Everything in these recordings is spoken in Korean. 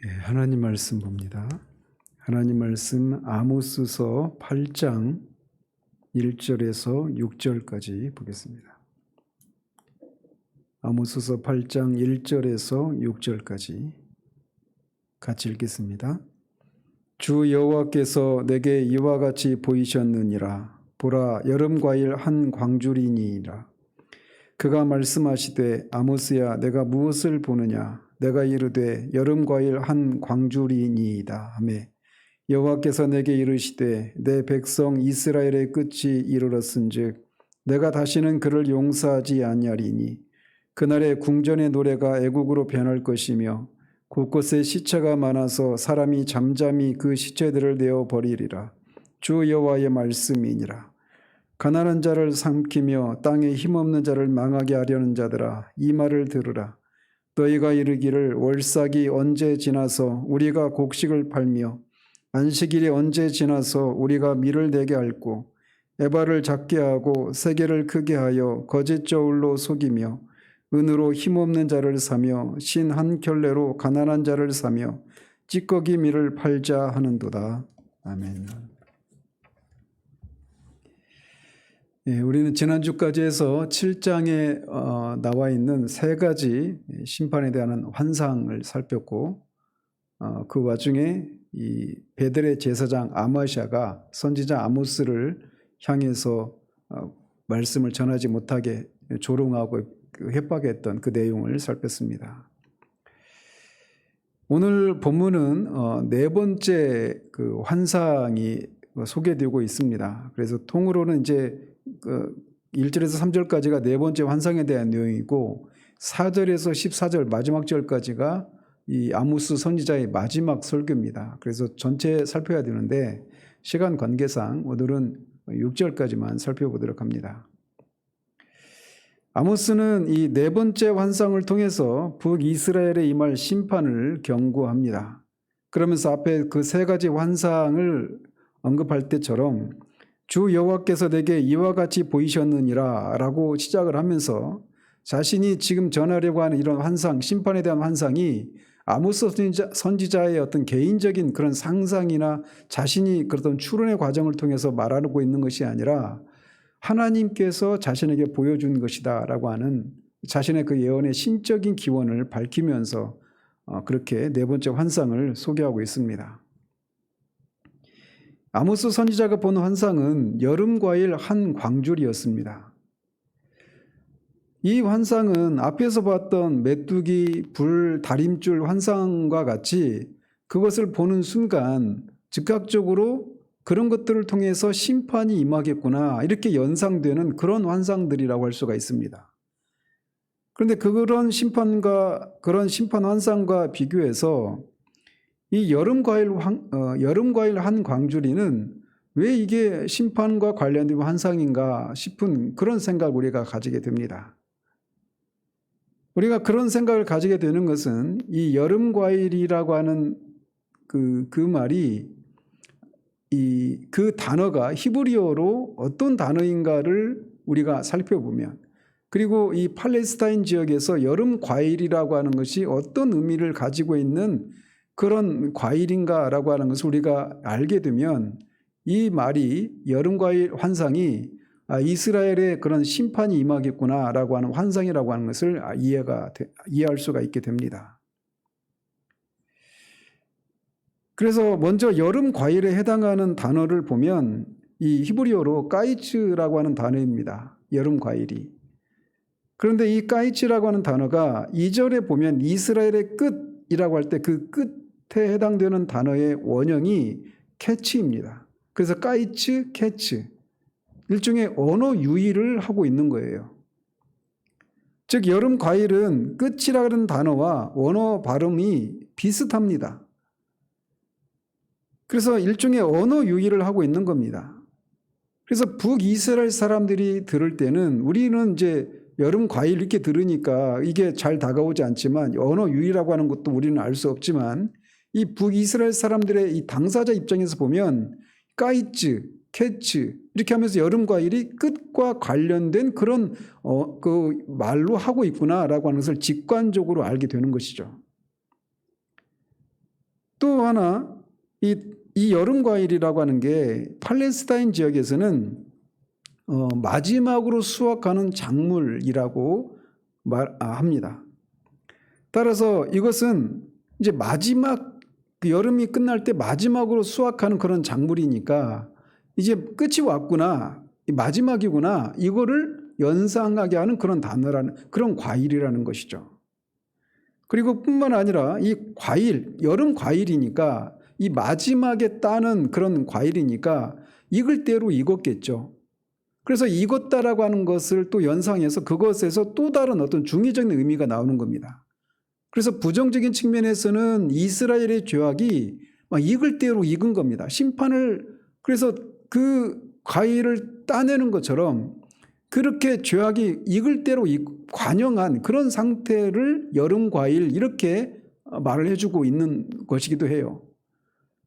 하나님 말씀 봅니다. 하나님 말씀 아모스서 8장 1절에서 6절까지 보겠습니다. 아모스서 8장 1절에서 6절까지 같이 읽겠습니다. 주 여호와께서 내게 이와 같이 보이셨느니라. 보라, 여름 과일 한 광주리니이다. 그가 말씀하시되 아모스야, 내가 무엇을 보느냐? 내가 이르되 여름 과일 한 광주리니이다 하매, 여호와께서 내게 이르시되 내 백성 이스라엘의 끝이 이르렀은즉 내가 다시는 그를 용서하지 아니하리니 그날의 궁전의 노래가 애국으로 변할 것이며 곳곳에 시체가 많아서 사람이 잠잠히 그 시체들을 내어 버리리라. 주 여호와의 말씀이니라. 가난한 자를 삼키며 땅에 힘없는 자를 망하게 하려는 자들아, 이 말을 들으라. 너희가 이르기를 월삭이 언제 지나서 우리가 곡식을 팔며 안식일이 언제 지나서 우리가 밀을 내게 할고 에바를 작게 하고 세계를 크게 하여 거짓 저울로 속이며 은으로 힘없는 자를 사며 신 한 켤레로 가난한 자를 사며 찌꺼기 밀을 팔자 하는도다. 아멘. 우리는 지난주까지 해서 7장에 나와 있는 세 가지 심판에 대한 환상을 살폈고, 그 와중에 이 베델의 제사장 아마샤가 선지자 아모스를 향해서 말씀을 전하지 못하게 조롱하고 협박했던 그 내용을 살폈습니다. 오늘 본문은 네 번째 그 환상이 소개되고 있습니다. 그래서 통으로는 이제 1절에서 3절까지가 네 번째 환상에 대한 내용이고 4절에서 14절 마지막 절까지가 이 아모스 선지자의 마지막 설교입니다. 그래서 전체 살펴야 되는데 시간 관계상 오늘은 6절까지만 살펴보도록 합니다. 아모스는 이 네 번째 환상을 통해서 북이스라엘에 임할 심판을 경고합니다. 그러면서 앞에 그 세 가지 환상을 언급할 때처럼 주 여호와께서 내게 이와 같이 보이셨느니라 라고 시작을 하면서 자신이 지금 전하려고 하는 이런 환상, 심판에 대한 환상이 아모스 선지자의 어떤 개인적인 그런 상상이나 자신이 그런 추론의 과정을 통해서 말하고 있는 것이 아니라 하나님께서 자신에게 보여준 것이다 라고 하는 자신의 그 예언의 신적인 기원을 밝히면서 그렇게 네 번째 환상을 소개하고 있습니다. 아모스 선지자가 본 환상은 여름 과일 한 광줄이었습니다. 이 환상은 앞에서 봤던 메뚜기, 불, 다림줄 환상과 같이 그것을 보는 순간 즉각적으로 그런 것들을 통해서 심판이 임하겠구나 이렇게 연상되는 그런 환상들이라고 할 수가 있습니다. 그런데 그런 심판 환상과 비교해서 이 여름 과일 한 광주리는 왜 이게 심판과 관련된 환상인가 싶은 그런 생각을 우리가 가지게 됩니다. 우리가 그런 생각을 가지게 되는 것은 이 여름 과일이라고 하는 그 말이 그 단어가 히브리어로 어떤 단어인가를 우리가 살펴보면, 그리고 이 팔레스타인 지역에서 여름 과일이라고 하는 것이 어떤 의미를 가지고 있는 그런 과일인가라고 하는 것을 우리가 알게 되면 이 말이 여름 과일 환상이 이스라엘의 그런 심판이 임하겠구나라고 하는 환상이라고 하는 것을 이해할 수가 있게 됩니다. 그래서 먼저 여름 과일에 해당하는 단어를 보면 이 히브리어로 까이츠라고 하는 단어입니다. 여름 과일이. 그런데 이 까이츠라고 하는 단어가 2절에 보면 이스라엘의 끝이라고 할 때 그 끝에 해당되는 단어의 원형이 캐치입니다. 그래서 까이츠, 캐츠. 일종의 언어 유희를 하고 있는 거예요. 즉 여름 과일은 끝이라는 단어와 언어 발음이 비슷합니다. 그래서 일종의 언어 유희를 하고 있는 겁니다. 그래서 북이스라엘 사람들이 들을 때는 우리는 이제 여름 과일 이렇게 들으니까 이게 잘 다가오지 않지만 언어 유희라고 하는 것도 우리는 알 수 없지만 이 북이스라엘 사람들의 이 당사자 입장에서 보면 까이츠, 캐츠 이렇게 하면서 여름 과일이 끝과 관련된 그런 그 말로 하고 있구나라고 하는 것을 직관적으로 알게 되는 것이죠. 또 하나 이 여름 과일이라고 하는 게 팔레스타인 지역에서는 마지막으로 수확하는 작물이라고 합니다. 따라서 이것은 이제 마지막 그 여름이 끝날 때 마지막으로 수확하는 그런 작물이니까 이제 끝이 왔구나, 마지막이구나, 이거를 연상하게 하는 그런 단어라는, 그런 과일이라는 것이죠. 그리고 뿐만 아니라 이 과일, 여름 과일이니까 이 마지막에 따는 그런 과일이니까 익을 대로 익었겠죠. 그래서 익었다라고 하는 것을 또 연상해서 그것에서 또 다른 어떤 중의적인 의미가 나오는 겁니다. 그래서 부정적인 측면에서는 이스라엘의 죄악이 막 익을 대로 익은 겁니다. 심판을, 그래서 그 과일을 따내는 것처럼 그렇게 죄악이 익을 대로 관영한 그런 상태를 여름 과일, 이렇게 말을 해주고 있는 것이기도 해요.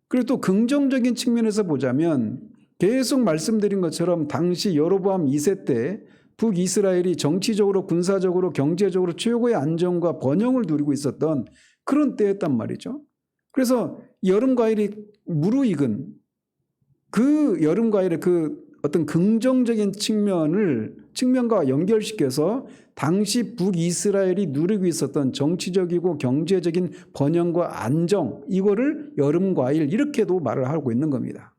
그리고 또 긍정적인 측면에서 보자면 계속 말씀드린 것처럼 당시 여로보암 2세 때 북이스라엘이 정치적으로, 군사적으로, 경제적으로 최고의 안정과 번영을 누리고 있었던 그런 때였단 말이죠. 그래서 여름 과일이 무르익은 그 여름 과일의 그 어떤 긍정적인 측면과 연결시켜서 당시 북이스라엘이 누리고 있었던 정치적이고 경제적인 번영과 안정, 이거를 여름 과일, 이렇게도 말을 하고 있는 겁니다.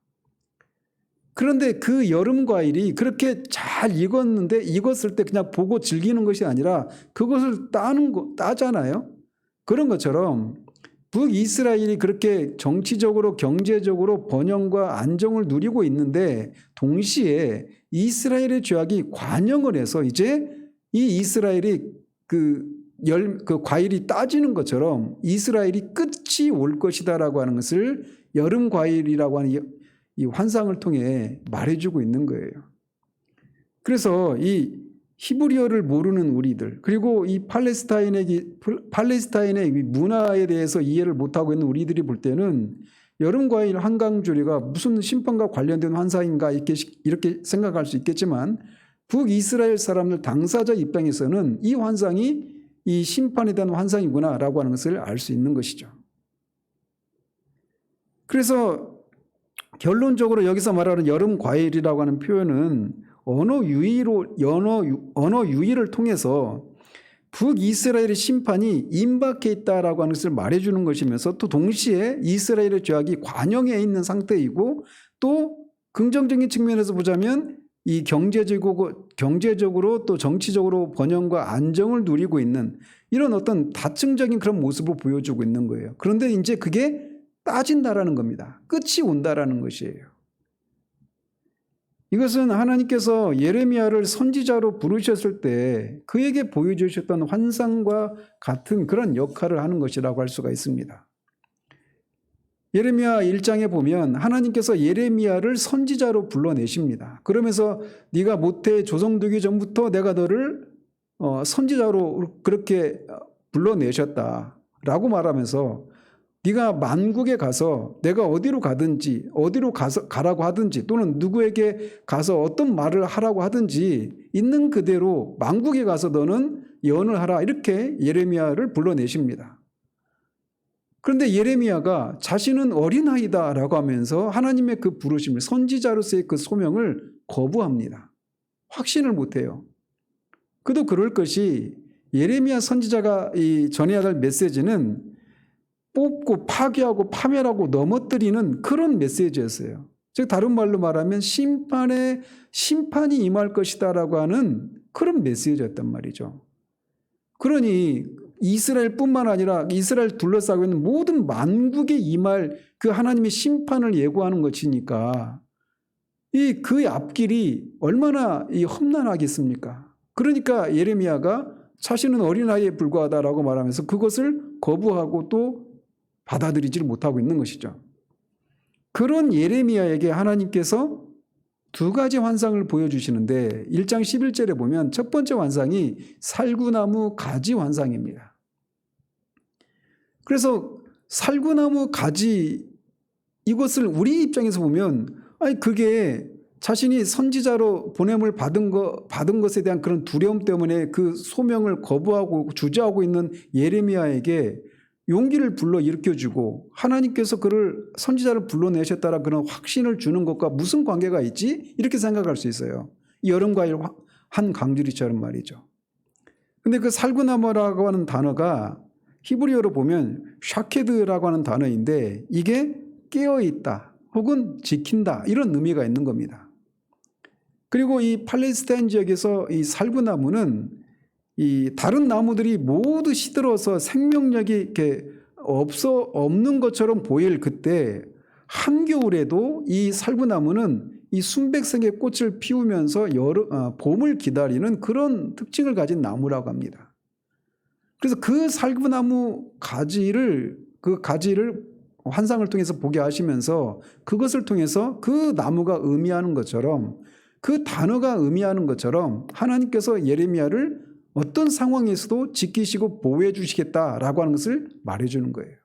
그런데 그 여름 과일이 그렇게 잘 익었는데 익었을 때 그냥 보고 즐기는 것이 아니라 그것을 따잖아요. 그런 것처럼 북이스라엘이 그렇게 정치적으로 경제적으로 번영과 안정을 누리고 있는데 동시에 이스라엘의 죄악이 관영을 해서 이제 이 이스라엘이 그 과일이 따지는 것처럼 이스라엘이 끝이 올 것이다라고 하는 것을 여름 과일이라고 하는 이 환상을 통해 말해주고 있는 거예요. 그래서 이 히브리어를 모르는 우리들, 그리고 이 팔레스타인의 문화에 대해서 이해를 못하고 있는 우리들이 볼 때는 여름 과일 한강주리가 무슨 심판과 관련된 환상인가 이렇게 생각할 수 있겠지만 북이스라엘 사람들 당사자 입장에서는 이 환상이 이 심판에 대한 환상이구나라고 하는 것을 알 수 있는 것이죠. 그래서 결론적으로 여기서 말하는 여름 과일이라고 하는 표현은 언어 유희를 통해서 북이스라엘의 심판이 임박해 있다라고 하는 것을 말해주는 것이면서 또 동시에 이스라엘의 죄악이 관영해 있는 상태이고 또 긍정적인 측면에서 보자면 이 경제적으로 또 정치적으로 번영과 안정을 누리고 있는 이런 어떤 다층적인 그런 모습을 보여주고 있는 거예요. 그런데 이제 그게 따진다라는 겁니다. 끝이 온다라는 것이에요. 이것은 하나님께서 예레미야를 선지자로 부르셨을 때 그에게 보여주셨던 환상과 같은 그런 역할을 하는 것이라고 할 수가 있습니다. 예레미야 1장에 보면 하나님께서 예레미야를 선지자로 불러내십니다. 그러면서 네가 모태 조성되기 전부터 내가 너를 선지자로 그렇게 불러내셨다라고 말하면서 네가 만국에 가서 내가 어디로 가든지 어디로 가라고 하든지 또는 누구에게 가서 어떤 말을 하라고 하든지 있는 그대로 만국에 가서 너는 예언을 하라, 이렇게 예레미야를 불러내십니다. 그런데 예레미야가 자신은 어린아이다라고 하면서 하나님의 그 부르심을, 선지자로서의 그 소명을 거부합니다. 확신을 못해요. 그도 그럴 것이 예레미야 선지자가 전해야 할 메시지는 뽑고 파괴하고 파멸하고 넘어뜨리는 그런 메시지였어요. 즉 다른 말로 말하면 심판이 임할 것이다라고 하는 그런 메시지였단 말이죠. 그러니 이스라엘뿐만 아니라 이스라엘 둘러싸고 있는 모든 만국에 임할 그 하나님의 심판을 예고하는 것이니까 그 앞길이 얼마나 험난하겠습니까? 그러니까 예레미야가 자신은 어린아이에 불과하다라고 말하면서 그것을 거부하고 또 받아들이지를 못하고 있는 것이죠. 그런 예레미야에게 하나님께서 두 가지 환상을 보여주시는데 1장 11절에 보면 첫 번째 환상이 살구나무 가지 환상입니다. 그래서 살구나무 가지, 이것을 우리 입장에서 보면 그게 자신이 선지자로 보냄을 받은 것에 대한 그런 두려움 때문에 그 소명을 거부하고 주저하고 있는 예레미야에게 용기를 불러 일으켜주고 하나님께서 그를 선지자를 불러내셨다라 그런 확신을 주는 것과 무슨 관계가 있지? 이렇게 생각할 수 있어요. 여름과일 한 강주리처럼 말이죠. 근데 그 살구나무라고 하는 단어가 히브리어로 보면 샤케드라고 하는 단어인데 이게 깨어있다 혹은 지킨다 이런 의미가 있는 겁니다. 그리고 이 팔레스타인 지역에서 이 살구나무는 이 다른 나무들이 모두 시들어서 생명력이 이렇게 없는 것처럼 보일 그때 한겨울에도 이 살구나무는 이 순백색의 꽃을 피우면서 봄을 기다리는 그런 특징을 가진 나무라고 합니다. 그래서 그 살구나무 가지를 환상을 통해서 보게 하시면서 그것을 통해서 그 나무가 의미하는 것처럼 그 단어가 의미하는 것처럼 하나님께서 예레미야를 어떤 상황에서도 지키시고 보호해 주시겠다라고 하는 것을 말해주는 거예요.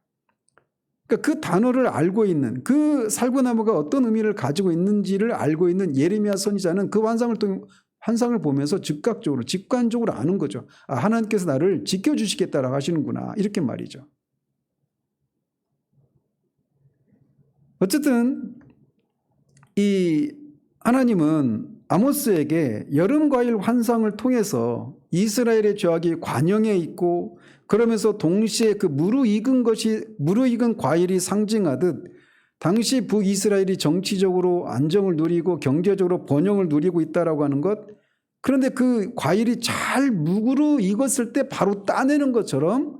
그러니까 그 단어를 알고 있는 그 살구나무가 어떤 의미를 가지고 있는지를 알고 있는 예레미야 선지자는 그 환상을 보면서 즉각적으로 직관적으로 아는 거죠. 아, 하나님께서 나를 지켜주시겠다라고 하시는구나 이렇게 말이죠. 어쨌든 이 하나님은 아모스에게 여름과일 환상을 통해서 이스라엘의 죄악이 관영에 있고 그러면서 동시에 그 무르익은 과일이 상징하듯 당시 북이스라엘이 정치적으로 안정을 누리고 경제적으로 번영을 누리고 있다라고 하는 것, 그런데 그 과일이 잘 무르익었을 때 바로 따내는 것처럼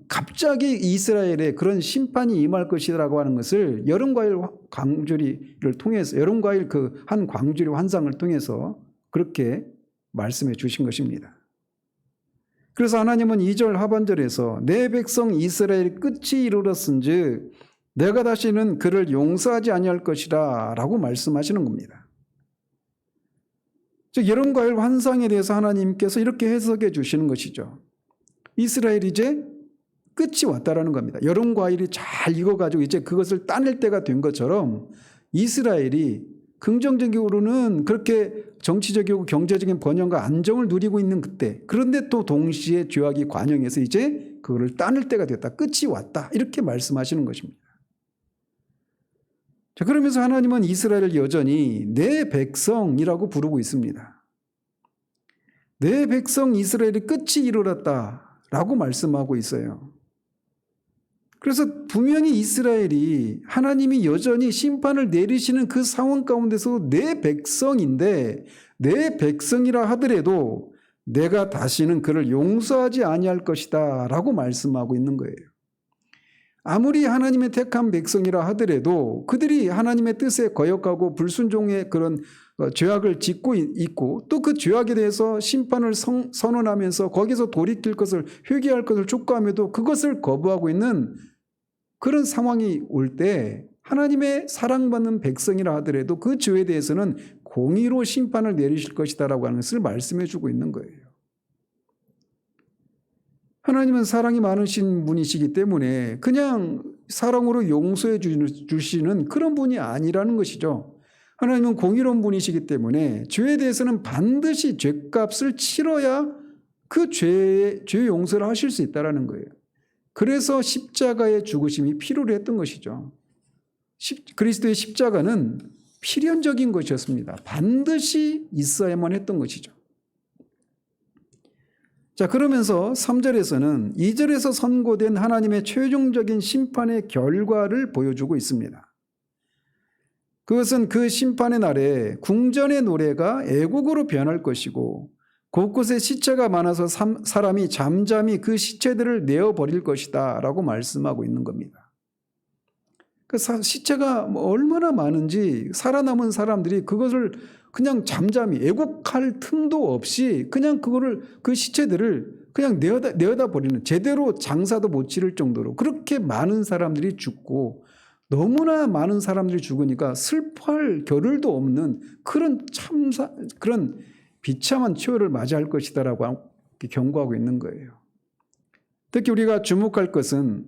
갑자기 이스라엘에 그런 심판이 임할 것이라고 하는 것을 여름과일 광주리를 통해서 여름과일 그 한 광주리 환상을 통해서 그렇게 말씀해 주신 것입니다. 그래서 하나님은 2절 하반절에서 내 백성 이스라엘이 끝이 이르렀은즉 내가 다시는 그를 용서하지 아니할 것이라 라고 말씀하시는 겁니다. 즉 여름과일 환상에 대해서 하나님께서 이렇게 해석해 주시는 것이죠. 이스라엘이 이제 끝이 왔다라는 겁니다. 여름 과일이 잘 익어가지고 이제 그것을 따낼 때가 된 것처럼 이스라엘이 긍정적으로는 그렇게 정치적이고 경제적인 번영과 안정을 누리고 있는 그때, 그런데 또 동시에 죄악이 관영해서 이제 그거를 따낼 때가 됐다. 끝이 왔다. 이렇게 말씀하시는 것입니다. 자, 그러면서 하나님은 이스라엘을 여전히 내 백성이라고 부르고 있습니다. 내 백성 이스라엘이 끝이 이르렀다라고 말씀하고 있어요. 그래서 분명히 이스라엘이 하나님이 여전히 심판을 내리시는 그 상황 가운데서 내 백성인데 내 백성이라 하더라도 내가 다시는 그를 용서하지 아니할 것이다 라고 말씀하고 있는 거예요. 아무리 하나님의 택한 백성이라 하더라도 그들이 하나님의 뜻에 거역하고 불순종의 그런 죄악을 짓고 있고 또 그 죄악에 대해서 심판을 선언하면서 거기서 돌이킬 것을 회개할 것을 촉구함에도 그것을 거부하고 있는 그런 상황이 올 때 하나님의 사랑받는 백성이라 하더라도 그 죄에 대해서는 공의로 심판을 내리실 것이다라고 하는 것을 말씀해 주고 있는 거예요. 하나님은 사랑이 많으신 분이시기 때문에 그냥 사랑으로 용서해 주시는 그런 분이 아니라는 것이죠. 하나님은 공의로운 분이시기 때문에 죄에 대해서는 반드시 죄값을 치러야 그 죄 용서를 하실 수 있다는 거예요. 그래서 십자가의 죽으심이 필요로 했던 것이죠. 그리스도의 십자가는 필연적인 것이었습니다. 반드시 있어야만 했던 것이죠. 자, 그러면서 3절에서는 2절에서 선고된 하나님의 최종적인 심판의 결과를 보여주고 있습니다. 그것은 그 심판의 날에 궁전의 노래가 애곡으로 변할 것이고 곳곳에 시체가 많아서 사람이 잠잠히 그 시체들을 내어버릴 것이다 라고 말씀하고 있는 겁니다. 그 시체가 얼마나 많은지 살아남은 사람들이 그것을 그냥 잠잠히 애곡할 틈도 없이 그냥 그 시체들을 그냥 내어다 버리는, 제대로 장사도 못 치를 정도로 그렇게 많은 사람들이 죽고 너무나 많은 사람들이 죽으니까 슬퍼할 겨를도 없는 그런 비참한 치욕을 맞이할 것이다라고 경고하고 있는 거예요. 특히 우리가 주목할 것은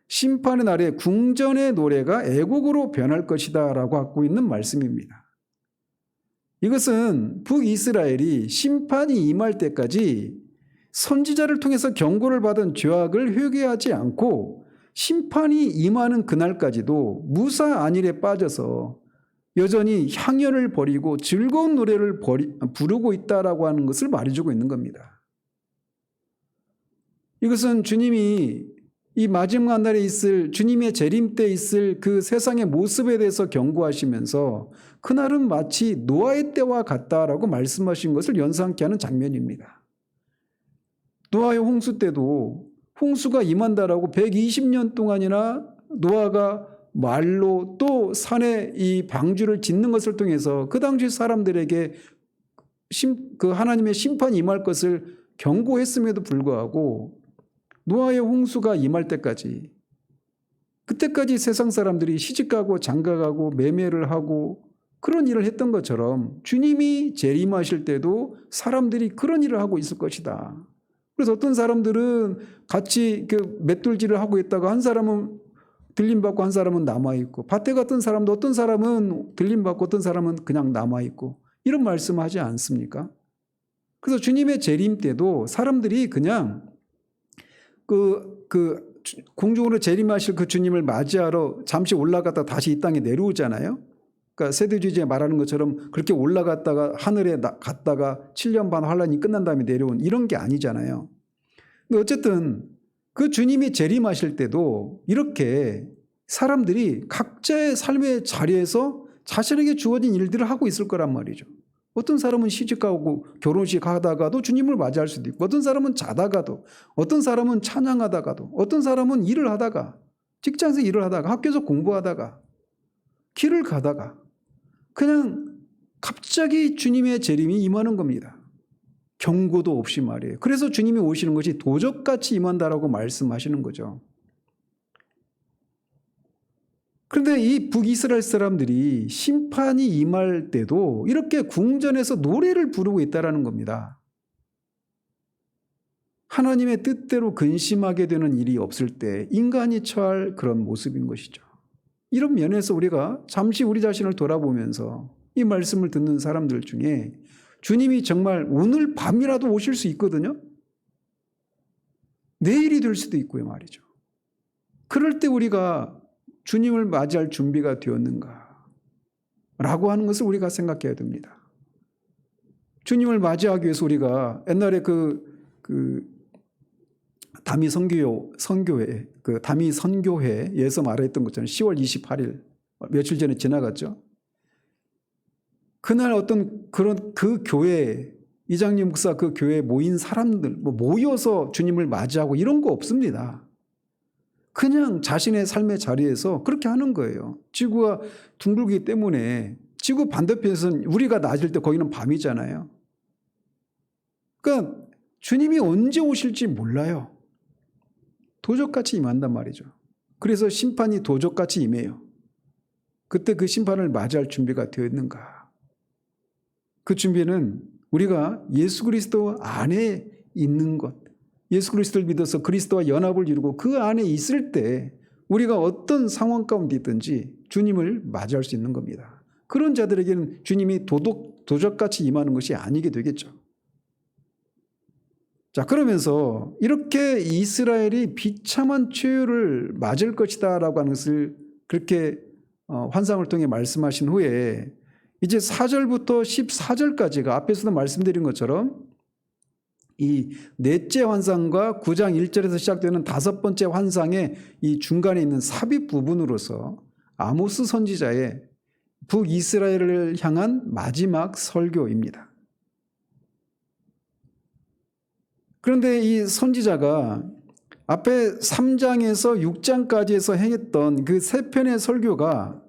심판의 날에 궁전의 노래가 애곡으로 변할 것이다라고 하고 있는 말씀입니다. 이것은 북이스라엘이 심판이 임할 때까지 선지자를 통해서 경고를 받은 죄악을 회개하지 않고 심판이 임하는 그날까지도 무사 안일에 빠져서 여전히 향연을 버리고 즐거운 노래를 부르고 있다라고 하는 것을 말해주고 있는 겁니다. 이것은 주님이 이 마지막 날에 있을, 주님의 재림 때 있을 그 세상의 모습에 대해서 경고하시면서 그날은 마치 노아의 때와 같다라고 말씀하신 것을 연상케 하는 장면입니다. 노아의 홍수 때도 홍수가 임한다라고 120년 동안이나 노아가 말로 또 산에 이 방주를 짓는 것을 통해서 그 당시 사람들에게 그 하나님의 심판이 임할 것을 경고했음에도 불구하고 노아의 홍수가 임할 때까지, 그때까지 세상 사람들이 시집가고 장가가고 매매를 하고 그런 일을 했던 것처럼 주님이 재림하실 때도 사람들이 그런 일을 하고 있을 것이다. 그래서 어떤 사람들은 같이 그 맷돌질을 하고 있다가 한 사람은 들림받고 한 사람은 남아있고, 밭에 갔던 사람도 어떤 사람은 들림받고 어떤 사람은 그냥 남아있고, 이런 말씀하지 않습니까? 그래서 주님의 재림 때도 사람들이 그냥 공중으로 재림하실 그 주님을 맞이하러 잠시 올라갔다 다시 이 땅에 내려오잖아요. 그러니까 세대주의자에 말하는 것처럼 그렇게 올라갔다가 하늘에 갔다가 7년 반 환란이 끝난 다음에 내려온 이런 게 아니잖아요. 근데 어쨌든 그 주님이 재림하실 때도 이렇게 사람들이 각자의 삶의 자리에서 자신에게 주어진 일들을 하고 있을 거란 말이죠. 어떤 사람은 시집가고 결혼식 하다가도 주님을 맞이할 수도 있고, 어떤 사람은 자다가도, 어떤 사람은 찬양하다가도, 어떤 사람은 일을 하다가, 직장에서 일을 하다가, 학교에서 공부하다가, 길을 가다가 그냥 갑자기 주님의 재림이 임하는 겁니다. 경고도 없이 말이에요. 그래서 주님이 오시는 것이 도적같이 임한다라고 말씀하시는 거죠. 그런데 이 북이스라엘 사람들이 심판이 임할 때도 이렇게 궁전에서 노래를 부르고 있다는 겁니다. 하나님의 뜻대로 근심하게 되는 일이 없을 때 인간이 처할 그런 모습인 것이죠. 이런 면에서 우리가 잠시 우리 자신을 돌아보면서 이 말씀을 듣는 사람들 중에 주님이 정말 오늘 밤이라도 오실 수 있거든요. 내일이 될 수도 있고요 말이죠. 그럴 때 우리가 주님을 맞이할 준비가 되었는가 라고 하는 것을 우리가 생각해야 됩니다. 주님을 맞이하기 위해서 우리가 옛날에 다미 선교회, 그 다미 선교회에서 말했던 것처럼 10월 28일 며칠 전에 지나갔죠. 그날 어떤 그 교회 이장님 목사 그 교회에 모인 사람들 모여서 주님을 맞이하고 이런 거 없습니다. 그냥 자신의 삶의 자리에서 그렇게 하는 거예요. 지구가 둥글기 때문에 지구 반대편에서는 우리가 낮일 때 거기는 밤이잖아요. 그러니까 주님이 언제 오실지 몰라요. 도적같이 임한단 말이죠. 그래서 심판이 도적같이 임해요. 그때 그 심판을 맞이할 준비가 되어 있는가? 그 준비는 우리가 예수 그리스도 안에 있는 것, 예수 그리스도를 믿어서 그리스도와 연합을 이루고 그 안에 있을 때 우리가 어떤 상황 가운데 있든지 주님을 맞이할 수 있는 겁니다. 그런 자들에게는 주님이 도적같이 임하는 것이 아니게 되겠죠. 자, 그러면서 이렇게 이스라엘이 비참한 최후를 맞을 것이다 라고 하는 것을 그렇게 환상을 통해 말씀하신 후에 이제 4절부터 14절까지가 앞에서도 말씀드린 것처럼 이 넷째 환상과 9장 1절에서 시작되는 5번째 환상의 이 중간에 있는 삽입 부분으로서 아모스 선지자의 북이스라엘을 향한 마지막 설교입니다. 그런데 이 선지자가 앞에 3장에서 6장까지에서 행했던 그 세 편의 설교가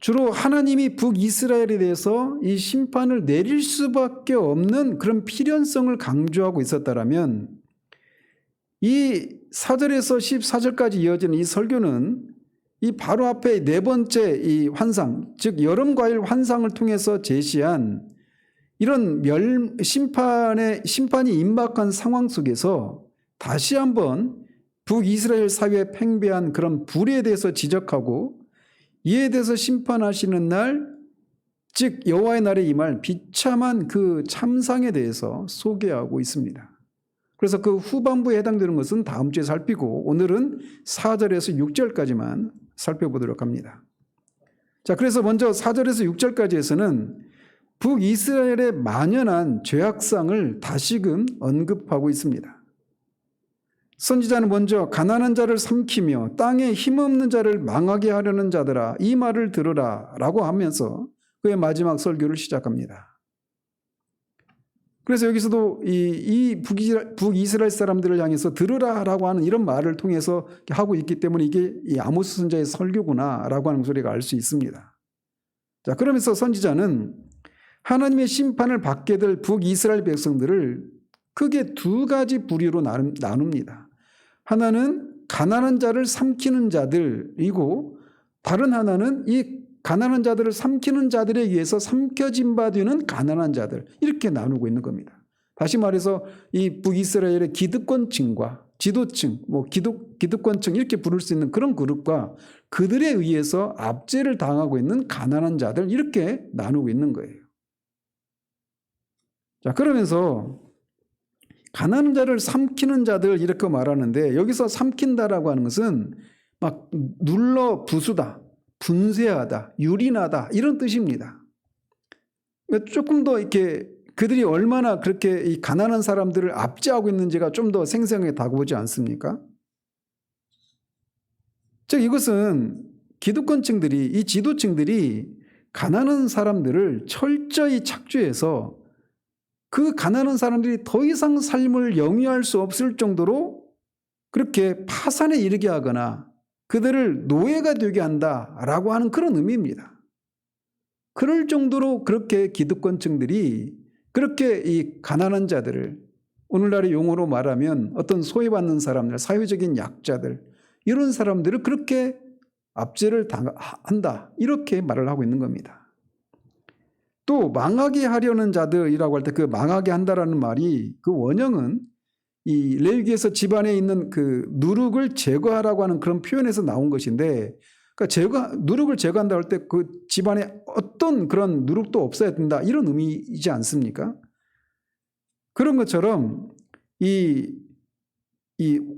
주로 하나님이 북이스라엘에 대해서 이 심판을 내릴 수밖에 없는 그런 필연성을 강조하고 있었다라면 이 4절에서 14절까지 이어지는 이 설교는 이 바로 앞에 네 번째 이 환상, 즉 여름과일 환상을 통해서 제시한 이런 심판이 임박한 상황 속에서 다시 한번 북이스라엘 사회에 팽배한 그런 불의에 대해서 지적하고 이에 대해서 심판하시는 날, 즉 여호와의 날에 임할 비참한 그 참상에 대해서 소개하고 있습니다. 그래서 그 후반부에 해당되는 것은 다음 주에 살피고 오늘은 4절에서 6절까지만 살펴보도록 합니다. 자, 그래서 먼저 4절에서 6절까지에서는 북이스라엘의 만연한 죄악상을 다시금 언급하고 있습니다. 선지자는 먼저 가난한 자를 삼키며 땅에 힘없는 자를 망하게 하려는 자들아 이 말을 들으라 라고 하면서 그의 마지막 설교를 시작합니다. 그래서 여기서도 이 북이스라엘 사람들을 향해서 들으라 라고 하는 이런 말을 통해서 하고 있기 때문에 이게 이 아모스 선지자의 설교구나 라고 하는 소리가 알 수 있습니다. 자, 그러면서 선지자는 하나님의 심판을 받게 될 북이스라엘 백성들을 크게 두 가지 부류로 나눕니다. 하나는 가난한 자를 삼키는 자들이고 다른 하나는 이 가난한 자들을 삼키는 자들에 의해서 삼켜진 바 되는 가난한 자들, 이렇게 나누고 있는 겁니다. 다시 말해서 이 북이스라엘의 기득권층과 지도층, 기득권층 이렇게 부를 수 있는 그런 그룹과 그들에 의해서 압제를 당하고 있는 가난한 자들, 이렇게 나누고 있는 거예요. 자, 그러면서 가난한 자를 삼키는 자들 이렇게 말하는데 여기서 삼킨다라고 하는 것은 막 눌러 부수다, 분쇄하다, 유린하다 이런 뜻입니다. 조금 더 이렇게 그들이 얼마나 그렇게 이 가난한 사람들을 압제하고 있는지가 좀 더 생생하게 다가오지 않습니까? 즉 이것은 기득권층들이, 이 지도층들이 가난한 사람들을 철저히 착취해서 그 가난한 사람들이 더 이상 삶을 영위할 수 없을 정도로 그렇게 파산에 이르게 하거나 그들을 노예가 되게 한다라고 하는 그런 의미입니다. 그럴 정도로 그렇게 기득권층들이 그렇게 이 가난한 자들을, 오늘날의 용어로 말하면 어떤 소외받는 사람들, 사회적인 약자들, 이런 사람들을 그렇게 압제를 한다, 이렇게 말을 하고 있는 겁니다. 또 망하게 하려는 자들이라고 할 때 그 망하게 한다라는 말이 그 원형은 이 레위기에서 집안에 있는 그 누룩을 제거하라고 하는 그런 표현에서 나온 것인데, 그러니까 누룩을 제거한다고 할 때 그 집안에 어떤 그런 누룩도 없어야 된다, 이런 의미이지 않습니까? 그런 것처럼 이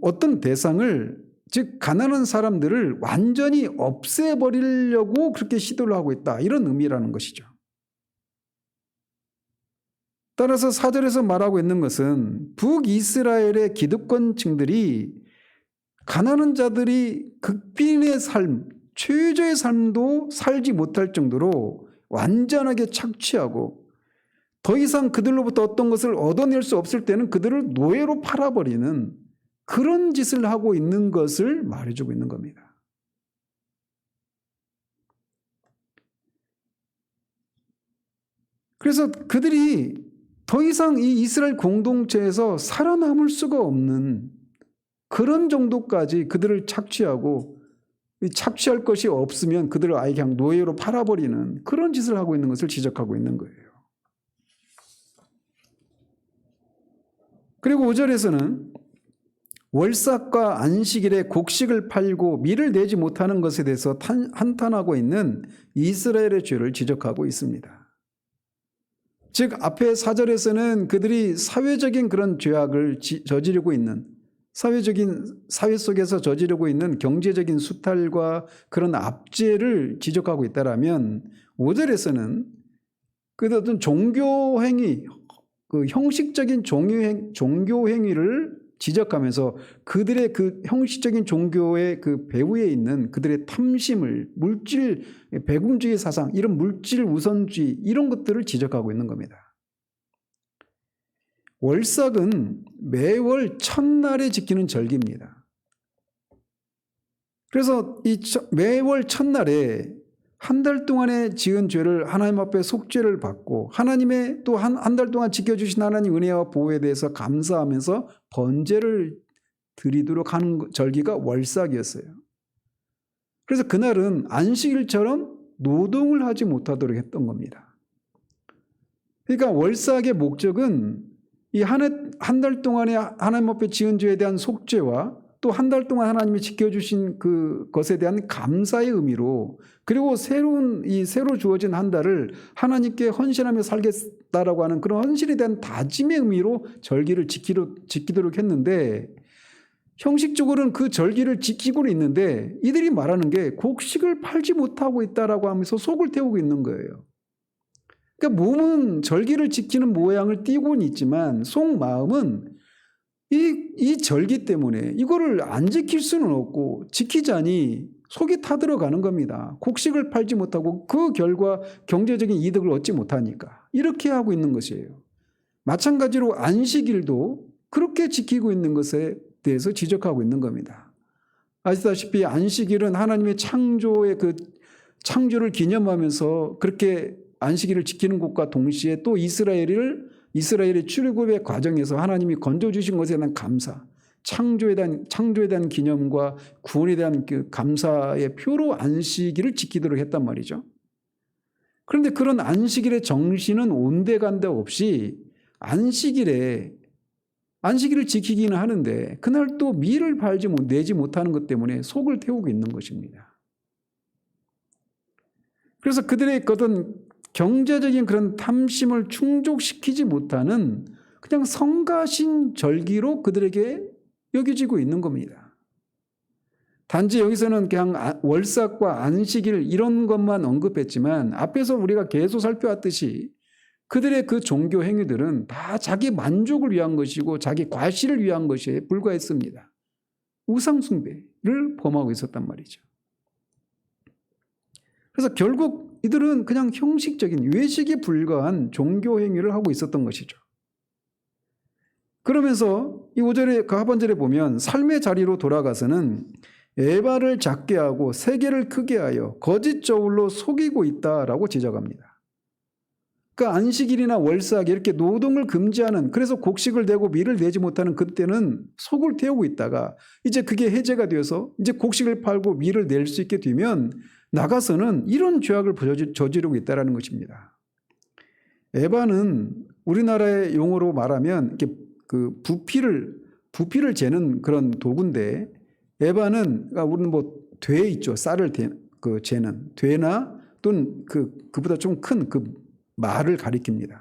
어떤 대상을, 즉 가난한 사람들을 완전히 없애버리려고 그렇게 시도를 하고 있다, 이런 의미라는 것이죠. 따라서 4절에서 말하고 있는 것은 북이스라엘의 기득권층들이 가난한 자들이 극빈의 삶, 최저의 삶도 살지 못할 정도로 완전하게 착취하고 더 이상 그들로부터 어떤 것을 얻어낼 수 없을 때는 그들을 노예로 팔아버리는 그런 짓을 하고 있는 것을 말해주고 있는 겁니다. 그래서 그들이 더 이상 이 이스라엘 공동체에서 살아남을 수가 없는 그런 정도까지 그들을 착취하고, 착취할 것이 없으면 그들을 아예 그냥 노예로 팔아버리는 그런 짓을 하고 있는 것을 지적하고 있는 거예요. 그리고 5절에서는 월삭과 안식일에 곡식을 팔고 밀을 내지 못하는 것에 대해서 한탄하고 있는 이스라엘의 죄를 지적하고 있습니다. 즉 앞에 4절에서는 그들이 사회적인 그런 죄악을 저지르고 있는, 사회 속에서 저지르고 있는 경제적인 수탈과 그런 압제를 지적하고 있다라면 5절에서는 그 어떤 종교행위, 그 형식적인 종교행위를 지적하면서 그들의 그 형식적인 종교의 그 배후에 있는 그들의 탐심을, 물질, 배금주의 사상, 이런 물질 우선주의, 이런 것들을 지적하고 있는 겁니다. 월삭은 매월 첫날에 지키는 절기입니다. 그래서 이 매월 첫날에 한 달 동안에 지은 죄를 하나님 앞에 속죄를 받고 하나님의 또 한 달 동안 지켜주신 하나님 은혜와 보호에 대해서 감사하면서 번제를 드리도록 하는 절기가 월삭이었어요. 그래서 그날은 안식일처럼 노동을 하지 못하도록 했던 겁니다. 그러니까 월삭의 목적은 이 한 달 동안에 하나님 앞에 지은 죄에 대한 속죄와 또 한 달 동안 하나님이 지켜주신 그 것에 대한 감사의 의미로, 그리고 새로 주어진 한 달을 하나님께 헌신하며 살겠다라고 하는 그런 헌신에 대한 다짐의 의미로 절기를 지키도록 했는데, 형식적으로는 그 절기를 지키고는 있는데 이들이 말하는 게 곡식을 팔지 못하고 있다라고 하면서 속을 태우고 있는 거예요. 그러니까 몸은 절기를 지키는 모양을 띠고는 있지만 속마음은 이 절기 때문에 이거를 안 지킬 수는 없고 지키자니 속이 타들어가는 겁니다. 곡식을 팔지 못하고 그 결과 경제적인 이득을 얻지 못하니까 이렇게 하고 있는 것이에요. 마찬가지로 안식일도 그렇게 지키고 있는 것에 대해서 지적하고 있는 겁니다. 아시다시피 안식일은 하나님의 창조의 그 창조를 기념하면서 그렇게 안식일을 지키는 것과 동시에 또 이스라엘의 출애굽의 과정에서 하나님이 건져주신 것에 대한 감사, 창조에 대한 기념과 구원에 대한 그 감사의 표로 안식일을 지키도록 했단 말이죠. 그런데 그런 안식일의 정신은 온데간데 없이 안식일을 지키기는 하는데 그날 또 밀을 내지 못하는 것 때문에 속을 태우고 있는 것입니다. 그래서 그들의 어떤 경제적인 그런 탐심을 충족시키지 못하는 그냥 성가신 절기로 그들에게 여겨지고 있는 겁니다. 단지 여기서는 그냥 월삭과 안식일 이런 것만 언급했지만 앞에서 우리가 계속 살펴왔듯이 그들의 그 종교 행위들은 다 자기 만족을 위한 것이고 자기 과시를 위한 것에 불과했습니다. 우상숭배를 범하고 있었단 말이죠. 그래서 결국 이들은 그냥 형식적인 외식에 불과한 종교 행위를 하고 있었던 것이죠. 그러면서 이 5절에 그 하반절에 보면 삶의 자리로 돌아가서는 에바를 작게 하고 세계를 크게 하여 거짓 저울로 속이고 있다라고 지적합니다. 그 안식일이나 월삭 이렇게 노동을 금지하는, 그래서 곡식을 내고 밀을 내지 못하는 그때는 속을 태우고 있다가 이제 그게 해제가 되어서 이제 곡식을 팔고 밀을 낼 수 있게 되면 나가서는 이런 죄악을 저지르고 있다는 것입니다. 에바는 우리나라의 용어로 말하면 이렇게 그 부피를 재는 그런 도구인데, 에바는 그러니까 우리는 뭐 돼 있죠. 쌀을 재는 되나 또는 그보다 좀 큰 그 말을 가리킵니다.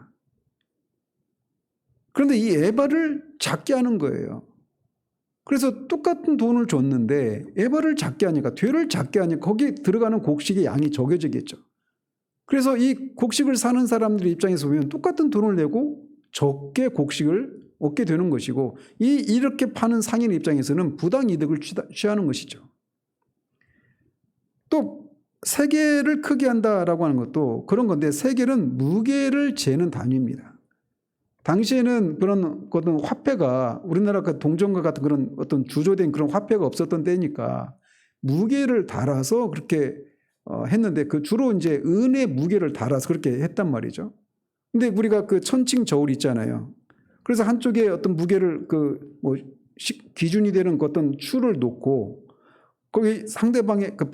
그런데 이 에바를 작게 하는 거예요. 그래서 똑같은 돈을 줬는데 에바를 작게 하니까, 되를 작게 하니까 거기에 들어가는 곡식의 양이 적어지겠죠. 그래서 이 곡식을 사는 사람들의 입장에서 보면 똑같은 돈을 내고 적게 곡식을 얻게 되는 것이고, 이렇게 파는 상인 입장에서는 부당 이득을 취하는 것이죠. 또 세계를 크게 한다라고 하는 것도 그런 건데, 세계는 무게를 재는 단위입니다. 당시에는 그런 어떤 화폐가, 우리나라 동전과 같은 그런 어떤 주조된 그런 화폐가 없었던 때니까 무게를 달아서 그렇게 했는데, 그 주로 이제 은의 무게를 달아서 그렇게 했단 말이죠. 근데 우리가 그 천칭 저울 있잖아요. 그래서 한쪽에 어떤 무게를 기준이 되는 어떤 추를 놓고 거기 상대방의 그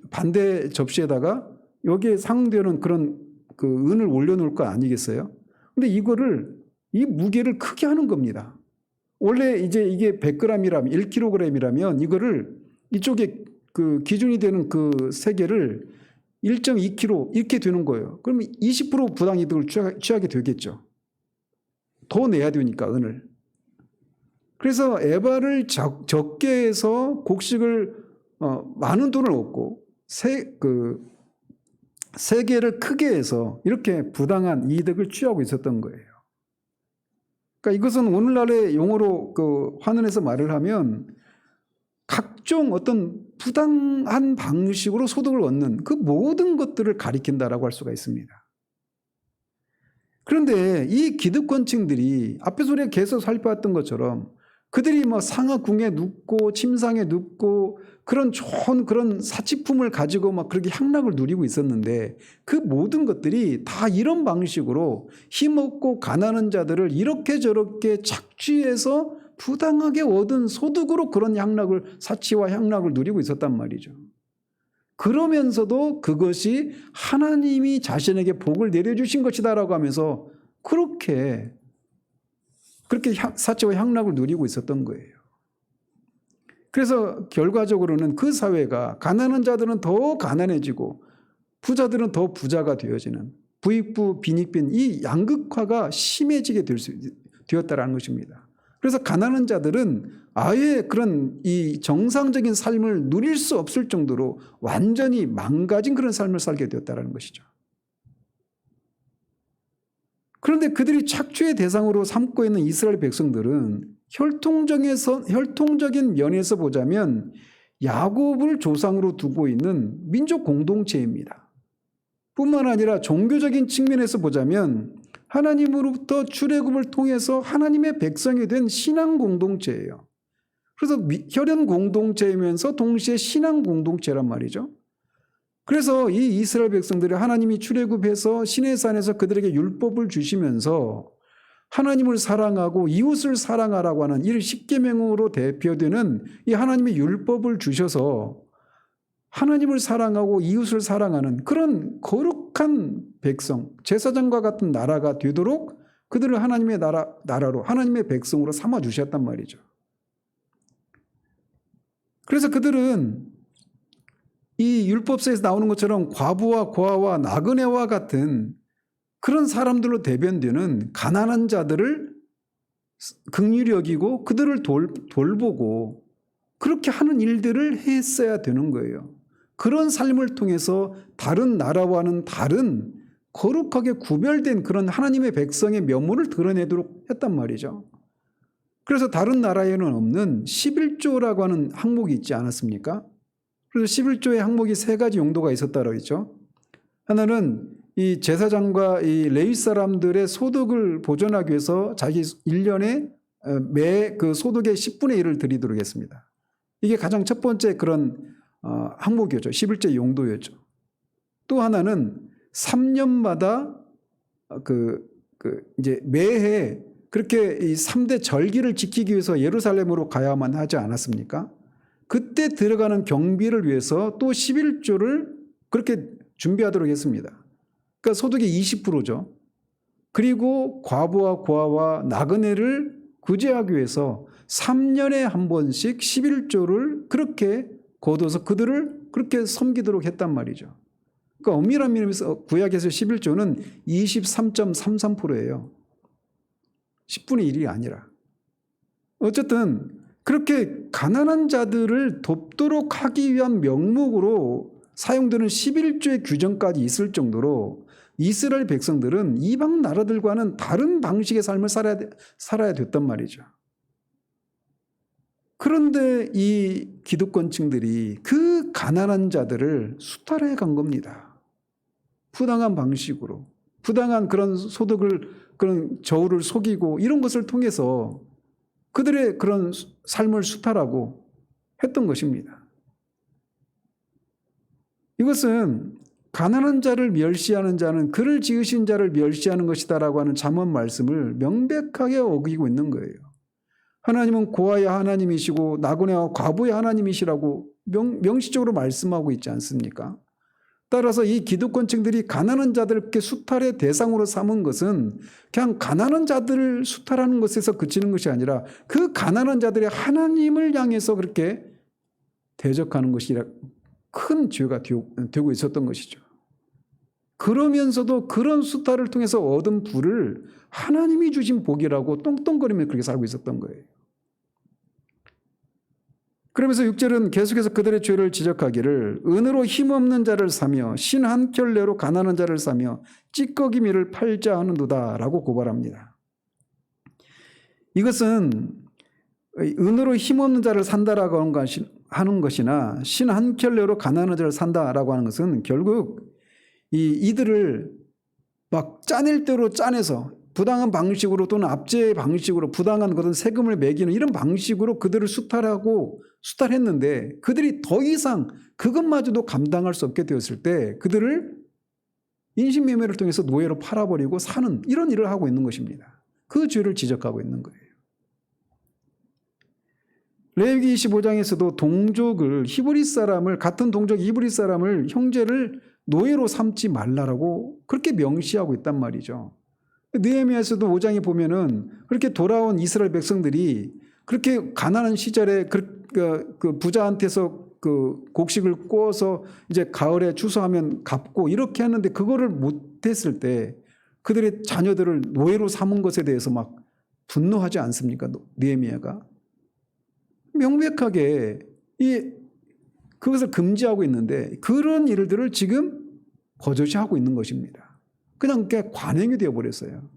반대 접시에다가 여기에 상대는 그런 그 은을 올려놓을 거 아니겠어요? 근데 이 무게를 크게 하는 겁니다. 원래 이제 이게 100g이라면 1kg이라면 이거를 이쪽에 그 기준이 되는 그 세계를 1.2kg 이렇게 되는 거예요. 그러면 20% 부당이득을 취하게 되겠죠. 더 내야 되니까 은을. 그래서 에바를 적게 해서 곡식을 많은 돈을 얻고 세계를 크게 해서 이렇게 부당한 이득을 취하고 있었던 거예요. 그러니까 이것은 오늘날의 용어로 환원해서 말을 하면 각종 어떤 부당한 방식으로 소득을 얻는 그 모든 것들을 가리킨다라고 할 수가 있습니다. 그런데 이 기득권층들이 앞에서 우리가 계속 살펴봤던 것처럼 그들이 상하궁에 눕고 침상에 눕고 그런 좋은 그런 사치품을 가지고 그렇게 향락을 누리고 있었는데, 그 모든 것들이 다 이런 방식으로 힘없고 가난한 자들을 이렇게 저렇게 착취해서 부당하게 얻은 소득으로 그런 사치와 향락을 누리고 있었단 말이죠. 그러면서도 그것이 하나님이 자신에게 복을 내려주신 것이다라고 하면서 그렇게 사치와 향락을 누리고 있었던 거예요. 그래서 결과적으로는 그 사회가 가난한 자들은 더 가난해지고 부자들은 더 부자가 되어지는 부익부 빈익빈 이 양극화가 심해지게 되었다라는 것입니다. 그래서 가난한 자들은 아예 그런 이 정상적인 삶을 누릴 수 없을 정도로 완전히 망가진 그런 삶을 살게 되었다라는 것이죠. 그런데 그들이 착취의 대상으로 삼고 있는 이스라엘 백성들은 혈통적인 면에서 보자면 야곱을 조상으로 두고 있는 민족 공동체입니다. 뿐만 아니라 종교적인 측면에서 보자면 하나님으로부터 출애굽을 통해서 하나님의 백성이 된 신앙 공동체예요. 그래서 혈연 공동체이면서 동시에 신앙 공동체란 말이죠. 그래서 이 이스라엘 백성들이 하나님이 출애굽해서 시내산에서 그들에게 율법을 주시면서 하나님을 사랑하고 이웃을 사랑하라고 하는 이 십계명으로 대표되는 이 하나님의 율법을 주셔서 하나님을 사랑하고 이웃을 사랑하는 그런 거룩한 백성, 제사장과 같은 나라가 되도록 그들을 하나님의 나라로 하나님의 백성으로 삼아주셨단 말이죠. 그래서 그들은 이 율법서에서 나오는 것처럼 과부와 고아와 나그네와 같은 그런 사람들로 대변되는 가난한 자들을 긍휼히 여기고 그들을 돌보고 그렇게 하는 일들을 했어야 되는 거예요. 그런 삶을 통해서 다른 나라와는 다른 거룩하게 구별된 그런 하나님의 백성의 면모를 드러내도록 했단 말이죠. 그래서 다른 나라에는 없는 11조라고 하는 항목이 있지 않았습니까? 그래서 11조의 항목이 세 가지 용도가 있었다고 했죠. 하나는 이 제사장과 이 레위 사람들의 소득을 보존하기 위해서 자기 1년에 매 그 소득의 10분의 1을 드리도록 했습니다. 이게 가장 첫 번째 그런 항목이었죠. 11조 용도였죠. 또 하나는 3년마다 이제 매해 그렇게 이 3대 절기를 지키기 위해서 예루살렘으로 가야만 하지 않았습니까? 그때 들어가는 경비를 위해서 또 11조를 그렇게 준비하도록 했습니다. 그러니까 소득의 20%죠. 그리고 과부와 고아와 나그네를 구제하기 위해서 3년에 한 번씩 11조를 그렇게 거둬서 그들을 그렇게 섬기도록 했단 말이죠. 그러니까 엄밀한 의미에서 구약에서 11조는 23.33%예요. 10분의 1이 아니라. 어쨌든 그렇게 가난한 자들을 돕도록 하기 위한 명목으로 사용되는 11조의 규정까지 있을 정도로 이스라엘 백성들은 이방 나라들과는 다른 방식의 삶을 살아야 됐단 말이죠. 그런데 이 기득권층들이 그 가난한 자들을 수탈해 간 겁니다. 부당한 방식으로. 부당한 그런 소득을, 그런 저울을 속이고 이런 것을 통해서 그들의 그런 삶을 수탈하고 했던 것입니다. 이것은 가난한 자를 멸시하는 자는 그를 지으신 자를 멸시하는 것이다라고 하는 잠언 말씀을 명백하게 어기고 있는 거예요. 하나님은 고아의 하나님이시고 나그네와 과부의 하나님이시라고 명시적으로 말씀하고 있지 않습니까? 따라서 이 기득권층들이 가난한 자들께 수탈의 대상으로 삼은 것은 그냥 가난한 자들을 수탈하는 것에서 그치는 것이 아니라 그 가난한 자들의 하나님을 향해서 그렇게 대적하는 것이라 큰 죄가 되고 있었던 것이죠. 그러면서도 그런 수탈을 통해서 얻은 부를 하나님이 주신 복이라고 똥똥거리며 그렇게 살고 있었던 거예요. 그러면서 6절은 계속해서 그들의 죄를 지적하기를 은으로 힘없는 자를 사며 신 한 켤레로 가난한 자를 사며 찌꺼기미를 팔자 하는도다 라고 고발합니다. 이것은 은으로 힘없는 자를 산다라고 하는 것이나 신 한 켤레로 가난한 자를 산다라고 하는 것은 결국 이들을 막 짜낼 대로 짜내서 부당한 방식으로 또는 압제의 방식으로 부당한 것은 세금을 매기는 이런 방식으로 그들을 수탈했는데 그들이 더 이상 그것마저도 감당할 수 없게 되었을 때 그들을 인신매매를 통해서 노예로 팔아버리고 사는 이런 일을 하고 있는 것입니다. 그 죄를 지적하고 있는 거예요. 레위기 25장에서도 동족을 같은 동족 히브리 사람을 형제를 노예로 삼지 말라라고 그렇게 명시하고 있단 말이죠. 느헤미야에서도 5장에 보면은 그렇게 돌아온 이스라엘 백성들이 그렇게 가난한 시절에 그 부자한테서 그 곡식을 구워서 이제 가을에 추수하면 갚고 이렇게 하는데 그거를 못했을 때 그들의 자녀들을 노예로 삼은 것에 대해서 막 분노하지 않습니까? 느헤미야가 명백하게 그것을 금지하고 있는데 그런 일들을 지금 버젓이 있는 것입니다. 그냥 관행이 되어버렸어요.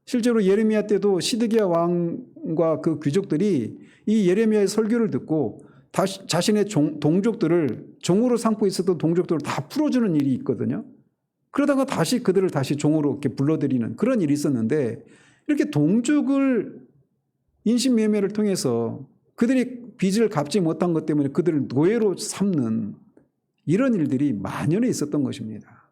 실제로 예레미야 때도 시드기야 왕과 그 귀족들이 이 예레미야의 설교를 듣고 다시 자신의 동족들을 종으로 삼고 있었던 동족들을 다 풀어주는 일이 있거든요. 그러다가 그들을 다시 종으로 이렇게 불러들이는 그런 일이 있었는데 이렇게 동족을 인신매매를 통해서 그들이 빚을 갚지 못한 것 때문에 그들을 노예로 삼는 이런 일들이 만연해 있었던 것입니다.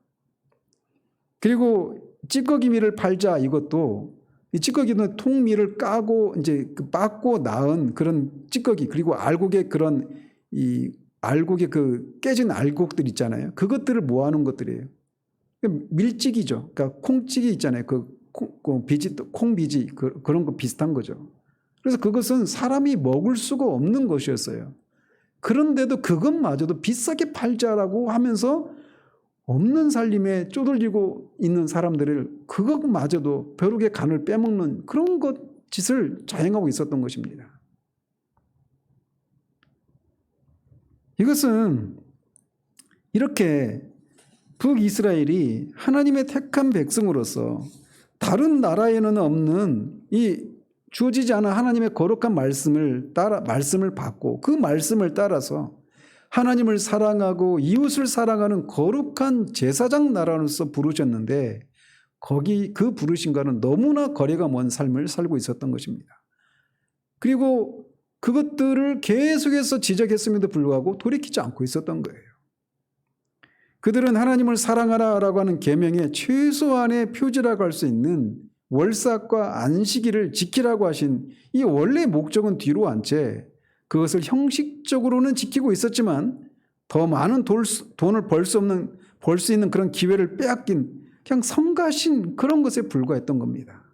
그리고 찌꺼기밀을 팔자 이것도 이 찌꺼기는 통밀을 까고 이제 빻고 낳은 그런 찌꺼기 그리고 알곡의 그런 알곡의 그 깨진 알곡들 있잖아요. 그것들을 모아놓은 것들이에요. 밀찌기죠. 그러니까 콩찌기 있잖아요. 콩비지 그런 거 비슷한 거죠. 그래서 그것은 사람이 먹을 수가 없는 것이었어요. 그런데도 그것마저도 비싸게 팔자라고 하면서 없는 살림에 쪼들리고 있는 사람들을 그것마저도 벼룩의 간을 빼먹는 그런 짓을 자행하고 있었던 것입니다. 이것은 이렇게 북이스라엘이 하나님의 택한 백성으로서 다른 나라에는 없는 주어지지 않은 하나님의 거룩한 말씀을 받고 그 말씀을 따라서 하나님을 사랑하고 이웃을 사랑하는 거룩한 제사장 나라로서 부르셨는데 그 부르심과는 너무나 거리가 먼 삶을 살고 있었던 것입니다. 그리고 그것들을 계속해서 지적했음에도 불구하고 돌이키지 않고 있었던 거예요. 그들은 하나님을 사랑하라라고 하는 계명의 최소한의 표지라고 할 수 있는 월삭과 안식일을 지키라고 하신 이 원래 목적은 뒤로 한 채 그것을 형식적으로는 지키고 있었지만 더 많은 돈을 벌 수 있는 그런 기회를 빼앗긴 그냥 성가신 그런 것에 불과했던 겁니다.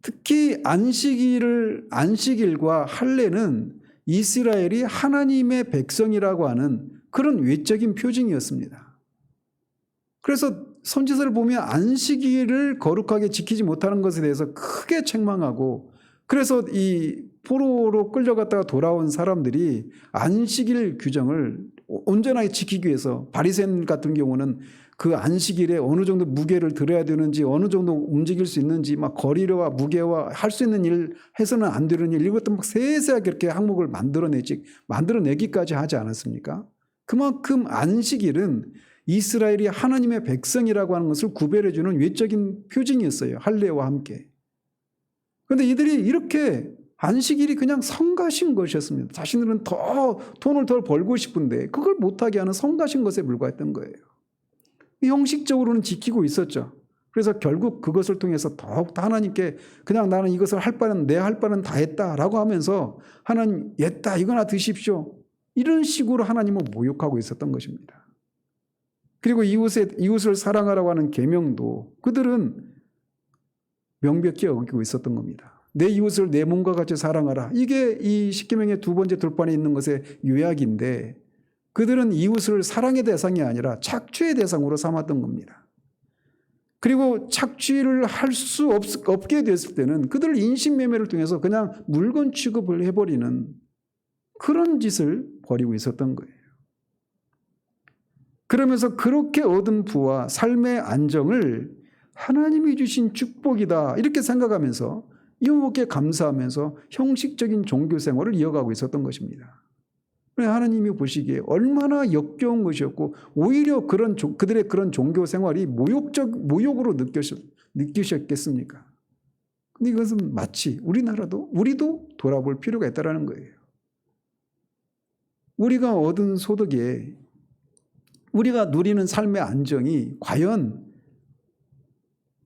특히 안식일과 할례는 이스라엘이 하나님의 백성이라고 하는 그런 외적인 표징이었습니다. 그래서 선지서를 보면 안식일을 거룩하게 지키지 못하는 것에 대해서 크게 책망하고 그래서 이 포로로 끌려갔다가 돌아온 사람들이 안식일 규정을 온전하게 지키기 위해서 바리새인 같은 경우는 그 안식일에 어느 정도 무게를 들어야 되는지 어느 정도 움직일 수 있는지 막 거리와 무게와 할 수 있는 일 해서는 안 되는 일 이것도 막 세세하게 이렇게 항목을 만들어내기까지 하지 않았습니까? 그만큼 안식일은 이스라엘이 하나님의 백성이라고 하는 것을 구별해주는 외적인 표징이었어요. 할례와 함께. 그런데 이들이 이렇게 안식일이 그냥 성가신 것이었습니다. 자신들은 돈을 더 벌고 싶은데 그걸 못하게 하는 성가신 것에 불과했던 거예요. 형식적으로는 지키고 있었죠. 그래서 결국 그것을 통해서 더욱더 하나님께 그냥 나는 이것을 내 할 바는 다 했다라고 하면서 하나님 옛다 이거나 드십시오. 이런 식으로 하나님을 모욕하고 있었던 것입니다. 그리고 이웃을 사랑하라고 하는 계명도 그들은 명백히 어기고 있었던 겁니다. 내 이웃을 내 몸과 같이 사랑하라. 이게 이 십계명의 두 번째 돌판에 있는 것의 요약인데 그들은 이웃을 사랑의 대상이 아니라 착취의 대상으로 삼았던 겁니다. 그리고 착취를 할 수 없게 됐을 때는 그들 인신매매를 통해서 그냥 물건 취급을 해버리는 그런 짓을 벌이고 있었던 거예요. 그러면서 그렇게 얻은 부와 삶의 안정을 하나님이 주신 축복이다 이렇게 생각하면서 여호와께 감사하면서 형식적인 종교 생활을 이어가고 있었던 것입니다. 하나님이 보시기에 얼마나 역겨운 것이었고 오히려 그들의 그런 종교 생활이 모욕으로 느끼셨겠습니까? 근데 이것은 마치 우리도 돌아볼 필요가 있다는 거예요. 우리가 얻은 소득에 우리가 누리는 삶의 안정이 과연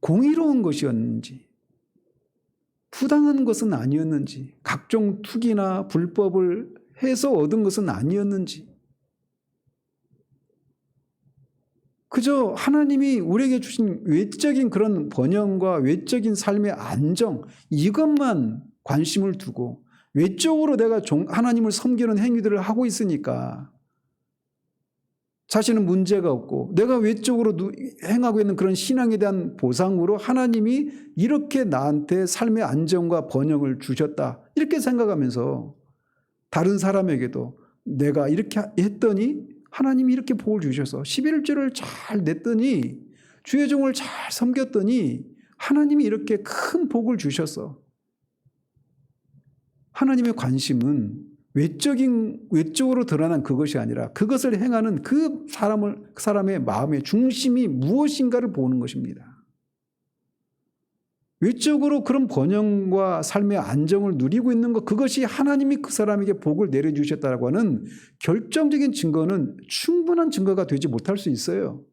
공의로운 것이었는지 부당한 것은 아니었는지 각종 투기나 불법을 해서 얻은 것은 아니었는지 그저 하나님이 우리에게 주신 외적인 그런 번영과 외적인 삶의 안정 이것만 관심을 두고 외적으로 내가 하나님을 섬기는 행위들을 하고 있으니까 자신은 문제가 없고 내가 외적으로 행하고 있는 그런 신앙에 대한 보상으로 하나님이 이렇게 나한테 삶의 안정과 번영을 주셨다 이렇게 생각하면서 다른 사람에게도 내가 이렇게 했더니 하나님이 이렇게 복을 주셔서 11조를 잘 냈더니 주의 종을 잘 섬겼더니 하나님이 이렇게 큰 복을 주셨어. 하나님의 관심은 외적으로 드러난 그것이 아니라 그것을 행하는 그 사람의 마음의 중심이 무엇인가를 보는 것입니다. 외적으로 그런 번영과 삶의 안정을 누리고 있는 것, 그것이 하나님이 그 사람에게 복을 내려주셨다고 하는 결정적인 증거는 충분한 증거가 되지 못할 수 있어요.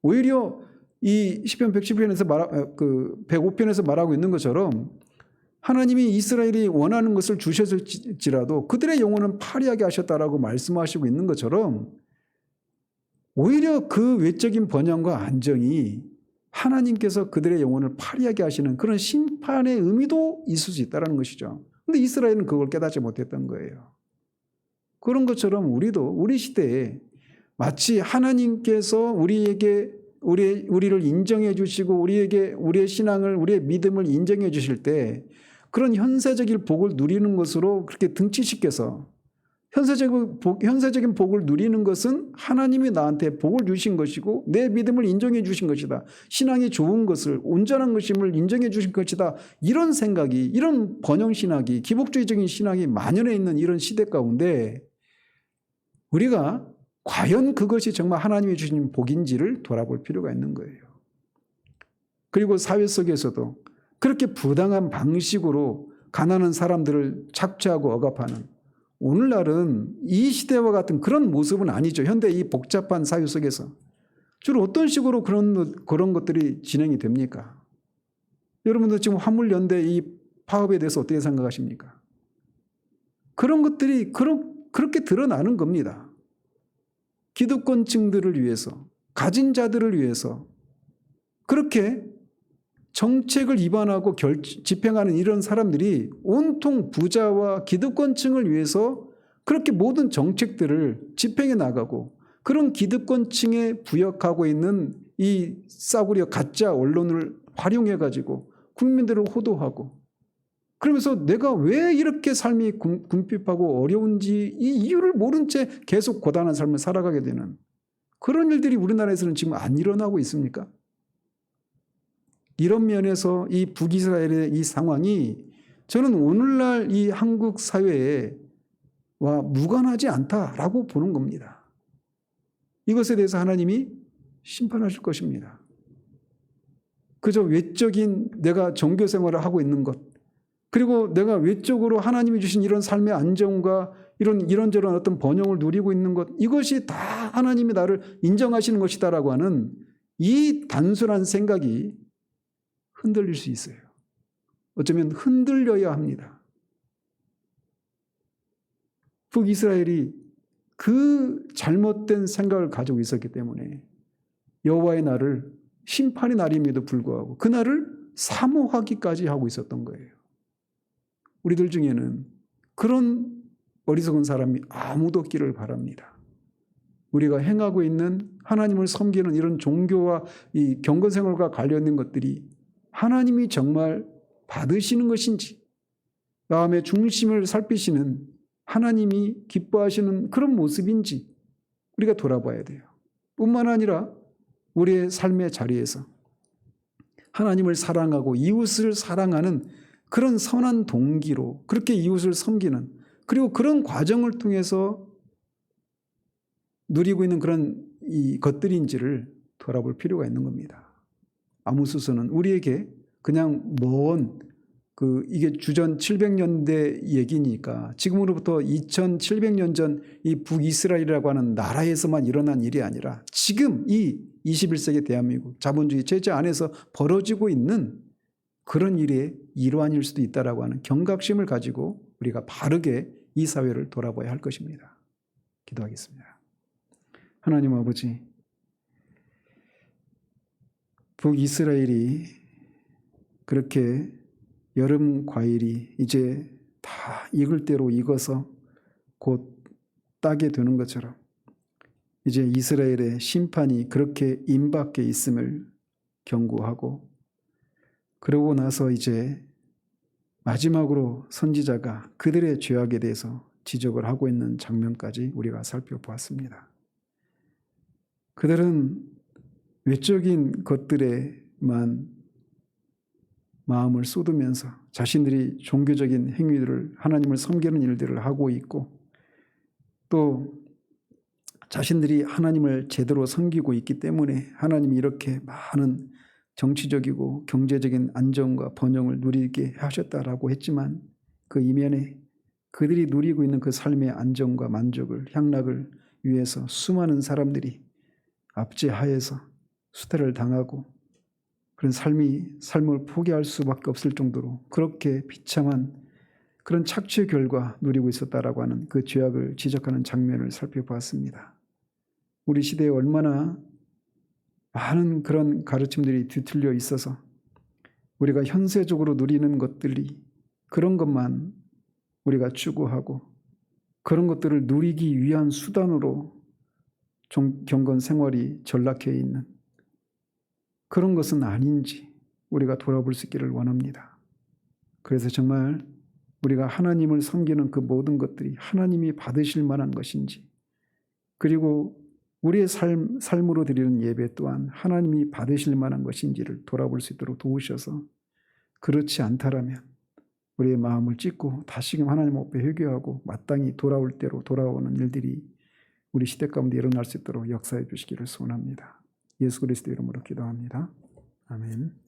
오히려 이 시편 110편에서 105편에서 말하고 있는 것처럼 하나님이 이스라엘이 원하는 것을 주셨을지라도 그들의 영혼은 파리하게 하셨다라고 말씀하시고 있는 것처럼 오히려 그 외적인 번영과 안정이 하나님께서 그들의 영혼을 파리하게 하시는 그런 심판의 의미도 있을 수 있다는 것이죠. 그런데 이스라엘은 그걸 깨닫지 못했던 거예요. 그런 것처럼 우리도 우리 시대에 마치 하나님께서 우리를 인정해 주시고 우리의 신앙을 우리의 믿음을 인정해 주실 때 그런 현세적인 복을 누리는 것으로 그렇게 등치시켜서 현세적인 복을 누리는 것은 하나님이 나한테 복을 주신 것이고 내 믿음을 인정해 주신 것이다. 신앙이 좋은 것을 온전한 것임을 인정해 주신 것이다. 이런 생각이 이런 번영신학이 기복주의적인 신앙이 만연해 있는 이런 시대 가운데 우리가 과연 그것이 정말 하나님이 주신 복인지를 돌아볼 필요가 있는 거예요. 그리고 사회 속에서도 그렇게 부당한 방식으로 가난한 사람들을 착취하고 억압하는 오늘날은 이 시대와 같은 그런 모습은 아니죠. 현대 이 복잡한 사회 속에서. 주로 어떤 식으로 그런 것들이 진행이 됩니까? 여러분들 지금 화물연대 이 파업에 대해서 어떻게 생각하십니까? 그런 것들이 그렇게 드러나는 겁니다. 기득권층들을 위해서, 가진 자들을 위해서 그렇게 정책을 위반하고 집행하는 이런 사람들이 온통 부자와 기득권층을 위해서 그렇게 모든 정책들을 집행해 나가고 그런 기득권층에 부역하고 있는 이 싸구려 가짜 언론을 활용해 가지고 국민들을 호도하고 그러면서 내가 왜 이렇게 삶이 궁핍하고 어려운지 이 이유를 모른 채 계속 고단한 삶을 살아가게 되는 그런 일들이 우리나라에서는 지금 안 일어나고 있습니까? 이런 면에서 이 북이스라엘의 이 상황이 저는 오늘날 이 한국 사회와 무관하지 않다라고 보는 겁니다. 이것에 대해서 하나님이 심판하실 것입니다. 그저 외적인 내가 종교 생활을 하고 있는 것 그리고 내가 외적으로 하나님이 주신 이런 삶의 안정과 이런저런 어떤 번영을 누리고 있는 것 이것이 다 하나님이 나를 인정하시는 것이다라고 하는 이 단순한 생각이 흔들릴 수 있어요. 어쩌면 흔들려야 합니다. 북이스라엘이 그 잘못된 생각을 가지고 있었기 때문에 여호와의 날을 심판의 날임에도 불구하고 그 날을 사모하기까지 하고 있었던 거예요. 우리들 중에는 그런 어리석은 사람이 아무도 없기를 바랍니다. 우리가 행하고 있는 하나님을 섬기는 이런 종교와 이 경건생활과 관련된 것들이 하나님이 정말 받으시는 것인지 마음의 중심을 살피시는 하나님이 기뻐하시는 그런 모습인지 우리가 돌아봐야 돼요. 뿐만 아니라 우리의 삶의 자리에서 하나님을 사랑하고 이웃을 사랑하는 그런 선한 동기로 그렇게 이웃을 섬기는 그리고 그런 과정을 통해서 누리고 있는 그런 이 것들인지를 돌아볼 필요가 있는 겁니다. 아모스서는 우리에게 그냥 먼 이게 주전 700년대 얘기니까 지금으로부터 2700년 전 이 북이스라엘이라고 하는 나라에서만 일어난 일이 아니라 지금 이 21세기 대한민국 자본주의 체제 안에서 벌어지고 있는 그런 일의 일환일 수도 있다라고 하는 경각심을 가지고 우리가 바르게 이 사회를 돌아봐야 할 것입니다. 기도하겠습니다. 하나님 아버지, 북이스라엘이 그렇게 여름 과일이 이제 다 익을 대로 익어서 곧 따게 되는 것처럼 이제 이스라엘의 심판이 그렇게 임박해 있음을 경고하고, 그러고 나서 이제 마지막으로 선지자가 그들의 죄악에 대해서 지적을 하고 있는 장면까지 우리가 살펴보았습니다. 그들은 외적인 것들에만 마음을 쏟으면서 자신들이 종교적인 행위들을, 하나님을 섬기는 일들을 하고 있고, 또 자신들이 하나님을 제대로 섬기고 있기 때문에 하나님이 이렇게 많은 정치적이고 경제적인 안정과 번영을 누리게 하셨다라고 했지만, 그 이면에 그들이 누리고 있는 그 삶의 안정과 만족을, 향락을 위해서 수많은 사람들이 압제하에서 수태를 당하고 그런 삶을 포기할 수밖에 없을 정도로 그렇게 비참한 그런 착취의 결과 누리고 있었다라고 하는 그 죄악을 지적하는 장면을 살펴보았습니다. 우리 시대에 얼마나 많은 그런 가르침들이 뒤틀려 있어서 우리가 현세적으로 누리는 것들이 그런 것만 우리가 추구하고 그런 것들을 누리기 위한 수단으로 경건 생활이 전락해 있는 그런 것은 아닌지 우리가 돌아볼 수 있기를 원합니다. 그래서 정말 우리가 하나님을 섬기는 그 모든 것들이 하나님이 받으실 만한 것인지, 그리고 우리의 삶으로 드리는 예배 또한 하나님이 받으실 만한 것인지를 돌아볼 수 있도록 도우셔서, 그렇지 않다라면 우리의 마음을 찢고 다시금 하나님 앞에 회개하고 마땅히 돌아올 대로 돌아오는 일들이 우리 시대 가운데 일어날 수 있도록 역사해 주시기를 소원합니다. 예수 그리스도 이름으로 기도합니다. 아멘.